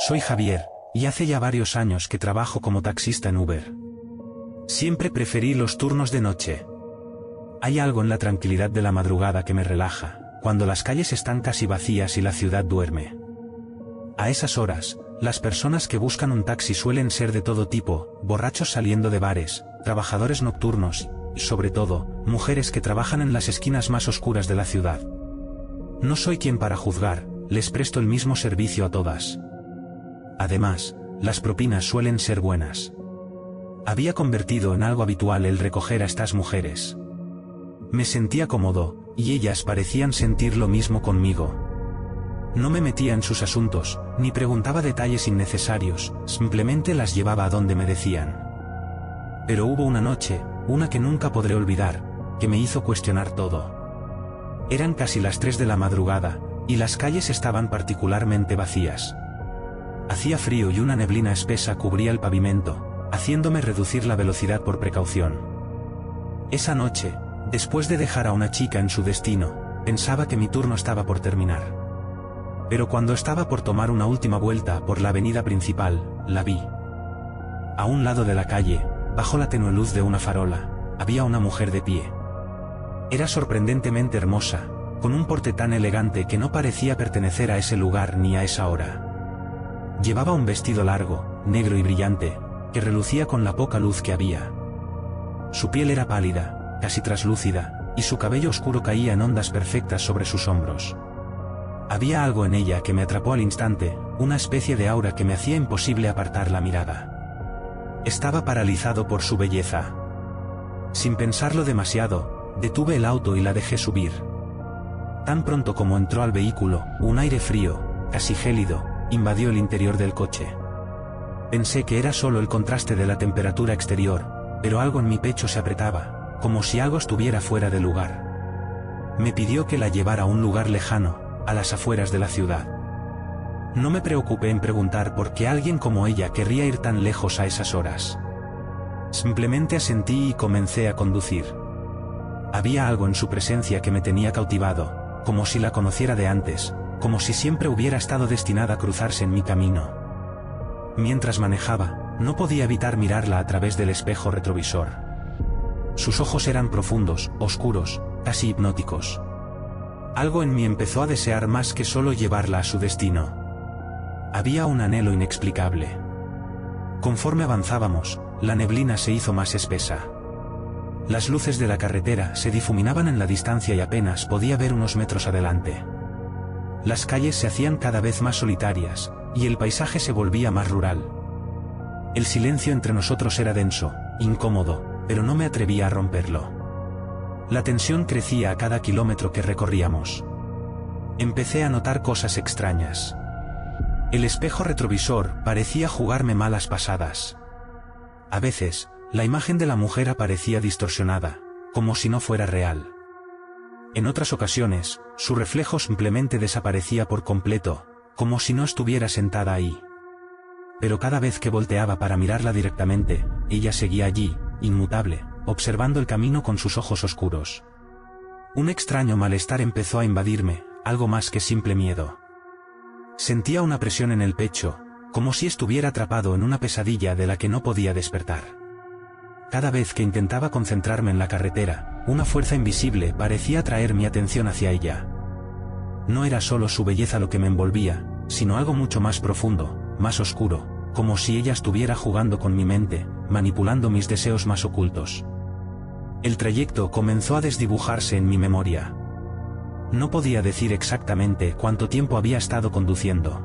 Soy Javier, y hace ya varios años que trabajo como taxista en Uber. Siempre preferí los turnos de noche. Hay algo en la tranquilidad de la madrugada que me relaja, cuando las calles están casi vacías y la ciudad duerme. A esas horas, las personas que buscan un taxi suelen ser de todo tipo, borrachos saliendo de bares, trabajadores nocturnos, y sobre todo, mujeres que trabajan en las esquinas más oscuras de la ciudad. No soy quien para juzgar, les presto el mismo servicio a todas. Además, las propinas suelen ser buenas. Había convertido en algo habitual el recoger a estas mujeres. Me sentía cómodo, y ellas parecían sentir lo mismo conmigo. No me metía en sus asuntos, ni preguntaba detalles innecesarios, simplemente las llevaba a donde me decían. Pero hubo una noche, una que nunca podré olvidar, que me hizo cuestionar todo. Eran casi las 3 de la madrugada, y las calles estaban particularmente vacías. Hacía frío y una neblina espesa cubría el pavimento, haciéndome reducir la velocidad por precaución. Esa noche, después de dejar a una chica en su destino, pensaba que mi turno estaba por terminar. Pero cuando estaba por tomar una última vuelta por la avenida principal, la vi. A un lado de la calle, bajo la tenue luz de una farola, había una mujer de pie. Era sorprendentemente hermosa, con un porte tan elegante que no parecía pertenecer a ese lugar ni a esa hora. Llevaba un vestido largo, negro y brillante, que relucía con la poca luz que había. Su piel era pálida, casi traslúcida, y su cabello oscuro caía en ondas perfectas sobre sus hombros. Había algo en ella que me atrapó al instante, una especie de aura que me hacía imposible apartar la mirada. Estaba paralizado por su belleza. Sin pensarlo demasiado, detuve el auto y la dejé subir. Tan pronto como entró al vehículo, un aire frío, casi gélido, invadió el interior del coche. Pensé que era solo el contraste de la temperatura exterior, pero algo en mi pecho se apretaba, como si algo estuviera fuera de lugar. Me pidió que la llevara a un lugar lejano, a las afueras de la ciudad. No me preocupé en preguntar por qué alguien como ella querría ir tan lejos a esas horas. Simplemente asentí y comencé a conducir. Había algo en su presencia que me tenía cautivado, como si la conociera de antes, como si siempre hubiera estado destinada a cruzarse en mi camino. Mientras manejaba, no podía evitar mirarla a través del espejo retrovisor. Sus ojos eran profundos, oscuros, casi hipnóticos. Algo en mí empezó a desear más que solo llevarla a su destino. Había un anhelo inexplicable. Conforme avanzábamos, la neblina se hizo más espesa. Las luces de la carretera se difuminaban en la distancia y apenas podía ver unos metros adelante. Las calles se hacían cada vez más solitarias, y el paisaje se volvía más rural. El silencio entre nosotros era denso, incómodo, pero no me atrevía a romperlo. La tensión crecía a cada kilómetro que recorríamos. Empecé a notar cosas extrañas. El espejo retrovisor parecía jugarme malas pasadas. A veces, la imagen de la mujer aparecía distorsionada, como si no fuera real. En otras ocasiones, su reflejo simplemente desaparecía por completo, como si no estuviera sentada ahí. Pero cada vez que volteaba para mirarla directamente, ella seguía allí, inmutable, observando el camino con sus ojos oscuros. Un extraño malestar empezó a invadirme, algo más que simple miedo. Sentía una presión en el pecho, como si estuviera atrapado en una pesadilla de la que no podía despertar. Cada vez que intentaba concentrarme en la carretera, una fuerza invisible parecía atraer mi atención hacia ella. No era solo su belleza lo que me envolvía, sino algo mucho más profundo, más oscuro, como si ella estuviera jugando con mi mente, manipulando mis deseos más ocultos. El trayecto comenzó a desdibujarse en mi memoria. No podía decir exactamente cuánto tiempo había estado conduciendo.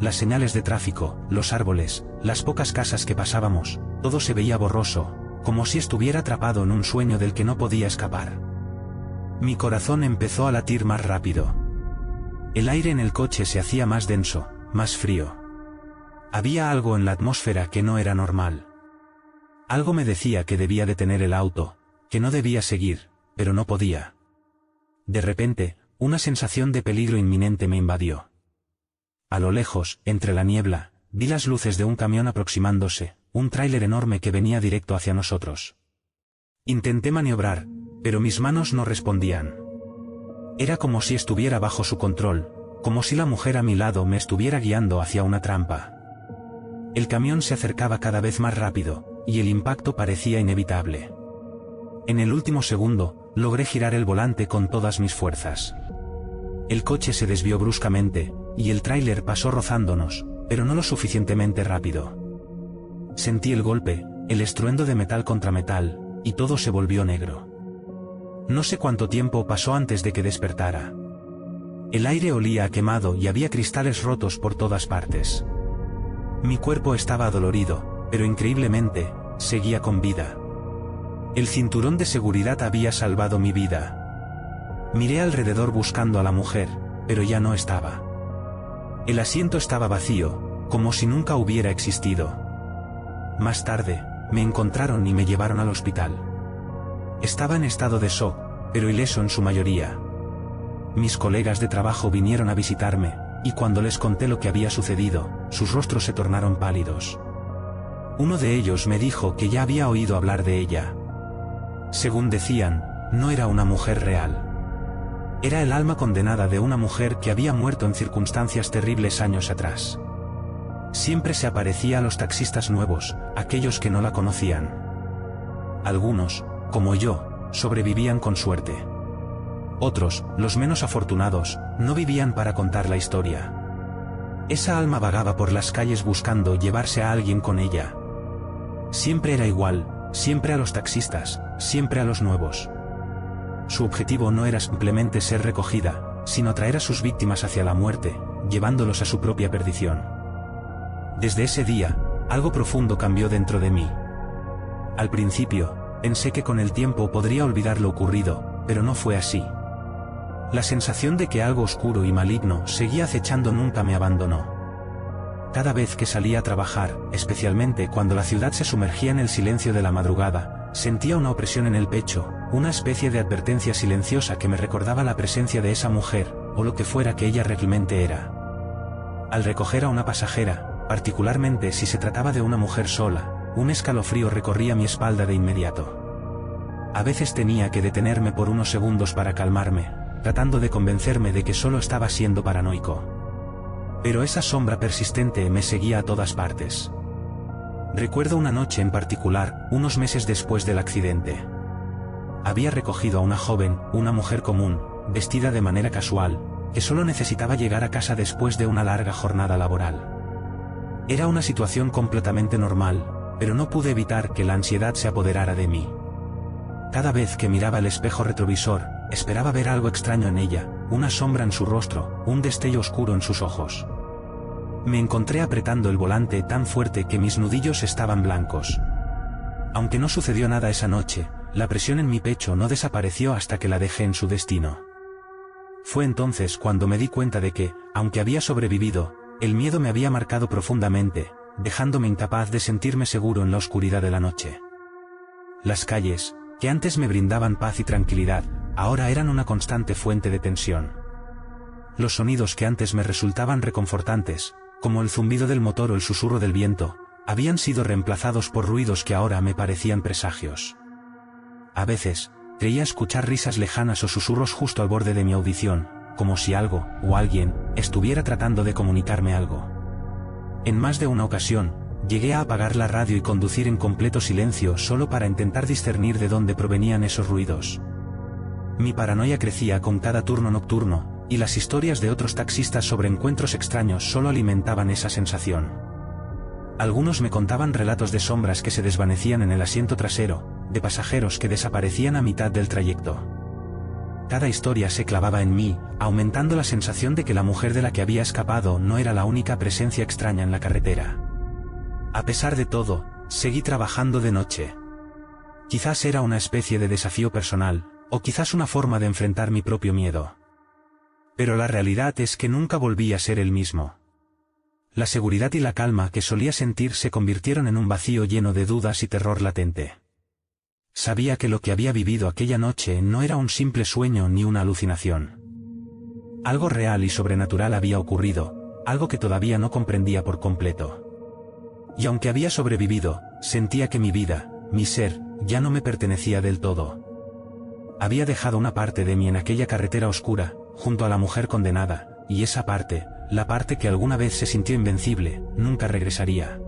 Las señales de tráfico, los árboles, las pocas casas que pasábamos, todo se veía borroso, como si estuviera atrapado en un sueño del que no podía escapar. Mi corazón empezó a latir más rápido. El aire en el coche se hacía más denso, más frío. Había algo en la atmósfera que no era normal. Algo me decía que debía detener el auto, que no debía seguir, pero no podía. De repente, una sensación de peligro inminente me invadió. A lo lejos, entre la niebla, vi las luces de un camión aproximándose, un tráiler enorme que venía directo hacia nosotros. Intenté maniobrar, pero mis manos no respondían. Era como si estuviera bajo su control, como si la mujer a mi lado me estuviera guiando hacia una trampa. El camión se acercaba cada vez más rápido, y el impacto parecía inevitable. En el último segundo, logré girar el volante con todas mis fuerzas. El coche se desvió bruscamente, y el tráiler pasó rozándonos, pero no lo suficientemente rápido. Sentí el golpe, el estruendo de metal contra metal, y todo se volvió negro. No sé cuánto tiempo pasó antes de que despertara. El aire olía a quemado y había cristales rotos por todas partes. Mi cuerpo estaba adolorido, pero increíblemente, seguía con vida. El cinturón de seguridad había salvado mi vida. Miré alrededor buscando a la mujer, pero ya no estaba. El asiento estaba vacío, como si nunca hubiera existido. Más tarde, me encontraron y me llevaron al hospital. Estaba en estado de shock, pero ileso en su mayoría. Mis colegas de trabajo vinieron a visitarme, y cuando les conté lo que había sucedido, sus rostros se tornaron pálidos. Uno de ellos me dijo que ya había oído hablar de ella. Según decían, no era una mujer real. Era el alma condenada de una mujer que había muerto en circunstancias terribles años atrás. Siempre se aparecía a los taxistas nuevos, aquellos que no la conocían. Algunos, como yo, sobrevivían con suerte. Otros, los menos afortunados, no vivían para contar la historia. Esa alma vagaba por las calles buscando llevarse a alguien con ella. Siempre era igual, siempre a los taxistas, siempre a los nuevos. Su objetivo no era simplemente ser recogida, sino traer a sus víctimas hacia la muerte, llevándolos a su propia perdición. Desde ese día, algo profundo cambió dentro de mí. Al principio, pensé que con el tiempo podría olvidar lo ocurrido, pero no fue así. La sensación de que algo oscuro y maligno seguía acechando nunca me abandonó. Cada vez que salía a trabajar, especialmente cuando la ciudad se sumergía en el silencio de la madrugada, sentía una opresión en el pecho, una especie de advertencia silenciosa que me recordaba la presencia de esa mujer, o lo que fuera que ella realmente era. Al recoger a una pasajera, particularmente si se trataba de una mujer sola, un escalofrío recorría mi espalda de inmediato. A veces tenía que detenerme por unos segundos para calmarme, tratando de convencerme de que solo estaba siendo paranoico. Pero esa sombra persistente me seguía a todas partes. Recuerdo una noche en particular, unos meses después del accidente. Había recogido a una joven, una mujer común, vestida de manera casual, que solo necesitaba llegar a casa después de una larga jornada laboral. Era una situación completamente normal, pero no pude evitar que la ansiedad se apoderara de mí. Cada vez que miraba el espejo retrovisor, esperaba ver algo extraño en ella, una sombra en su rostro, un destello oscuro en sus ojos. Me encontré apretando el volante tan fuerte que mis nudillos estaban blancos. Aunque no sucedió nada esa noche, la presión en mi pecho no desapareció hasta que la dejé en su destino. Fue entonces cuando me di cuenta de que, aunque había sobrevivido, el miedo me había marcado profundamente, dejándome incapaz de sentirme seguro en la oscuridad de la noche. Las calles, que antes me brindaban paz y tranquilidad, ahora eran una constante fuente de tensión. Los sonidos que antes me resultaban reconfortantes, como el zumbido del motor o el susurro del viento, habían sido reemplazados por ruidos que ahora me parecían presagios. A veces, creía escuchar risas lejanas o susurros justo al borde de mi audición, como si algo, o alguien, estuviera tratando de comunicarme algo. En más de una ocasión, llegué a apagar la radio y conducir en completo silencio solo para intentar discernir de dónde provenían esos ruidos. Mi paranoia crecía con cada turno nocturno, y las historias de otros taxistas sobre encuentros extraños solo alimentaban esa sensación. Algunos me contaban relatos de sombras que se desvanecían en el asiento trasero, de pasajeros que desaparecían a mitad del trayecto. Cada historia se clavaba en mí, aumentando la sensación de que la mujer de la que había escapado no era la única presencia extraña en la carretera. A pesar de todo, seguí trabajando de noche. Quizás era una especie de desafío personal, o quizás una forma de enfrentar mi propio miedo. Pero la realidad es que nunca volví a ser el mismo. La seguridad y la calma que solía sentir se convirtieron en un vacío lleno de dudas y terror latente. Sabía que lo que había vivido aquella noche no era un simple sueño ni una alucinación. Algo real y sobrenatural había ocurrido, algo que todavía no comprendía por completo. Y aunque había sobrevivido, sentía que mi vida, mi ser, ya no me pertenecía del todo. Había dejado una parte de mí en aquella carretera oscura, junto a la mujer condenada, Y esa parte, la parte que alguna vez se sintió invencible, nunca regresaría.